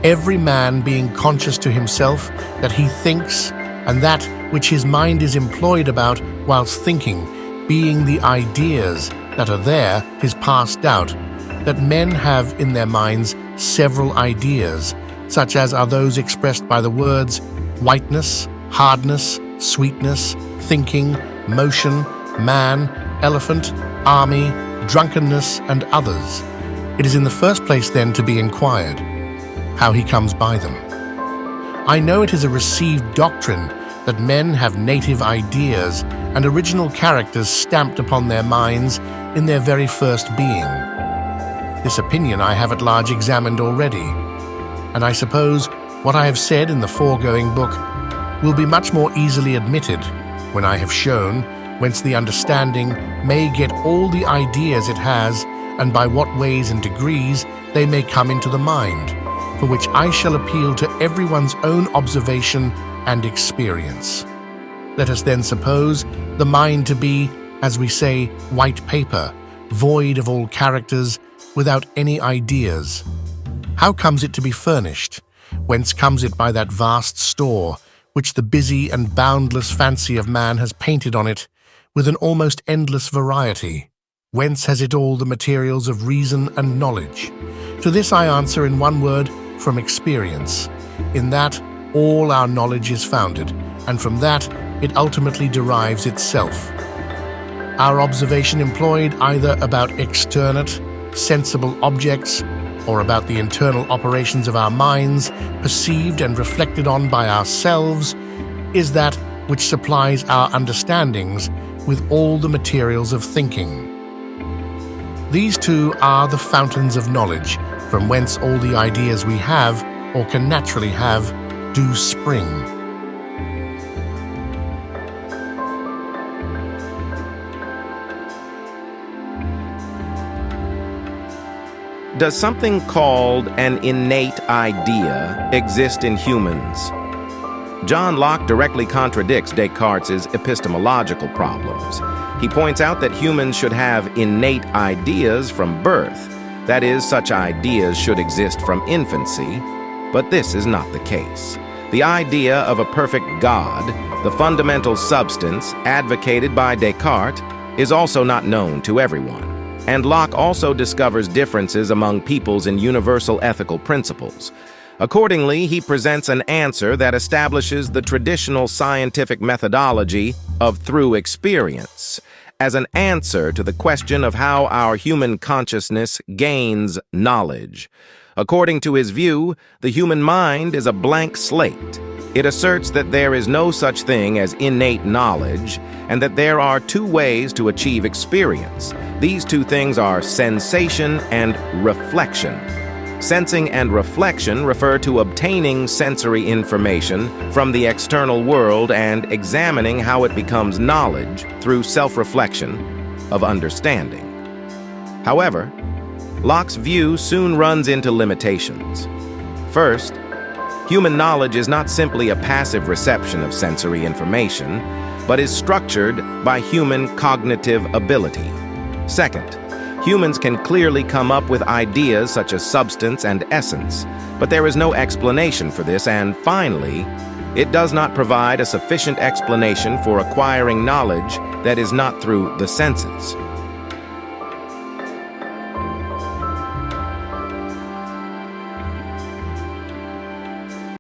every man being conscious to himself that he thinks, and that which his mind is employed about whilst thinking, being the ideas that are there, is past doubt, that men have in their minds several ideas, such as are those expressed by the words whiteness, hardness, sweetness, thinking, motion, man, elephant, army, drunkenness, and others. It is in the first place then to be inquired how he comes by them. I know it is a received doctrine that men have native ideas and original characters stamped upon their minds in their very first being. This opinion I have at large examined already, and I suppose what I have said in the foregoing book will be much more easily admitted when I have shown whence the understanding may get all the ideas it has, and by what ways and degrees they may come into the mind, for which I shall appeal to everyone's own observation and experience. Let us then suppose the mind to be, as we say, white paper, void of all characters, without any ideas. How comes it to be furnished? Whence comes it by that vast store, which the busy and boundless fancy of man has painted on it, with an almost endless variety? Whence has it all the materials of reason and knowledge? To this I answer in one word, from experience, in that all our knowledge is founded, and from that it ultimately derives itself. Our observation employed either about externate, sensible objects, or about the internal operations of our minds, perceived and reflected on by ourselves, is that which supplies our understandings with all the materials of thinking. These two are the fountains of knowledge, from whence all the ideas we have, or can naturally have, do spring. Does something called an innate idea exist in humans? John Locke directly contradicts Descartes' epistemological problems. He points out that humans should have innate ideas from birth. That is, such ideas should exist from infancy, but this is not the case. The idea of a perfect God, the fundamental substance advocated by Descartes, is also not known to everyone. And Locke also discovers differences among peoples in universal ethical principles. Accordingly, he presents an answer that establishes the traditional scientific methodology of through experience as an answer to the question of how our human consciousness gains knowledge. According to his view, the human mind is a blank slate. It asserts that there is no such thing as innate knowledge, and that there are two ways to achieve experience. These two things are sensation and reflection. Sensing and reflection refer to obtaining sensory information from the external world and examining how it becomes knowledge through self-reflection of understanding. However, Locke's view soon runs into limitations. First, human knowledge is not simply a passive reception of sensory information, but is structured by human cognitive ability. Second, humans can clearly come up with ideas such as substance and essence, but there is no explanation for this, and finally, it does not provide a sufficient explanation for acquiring knowledge that is not through the senses.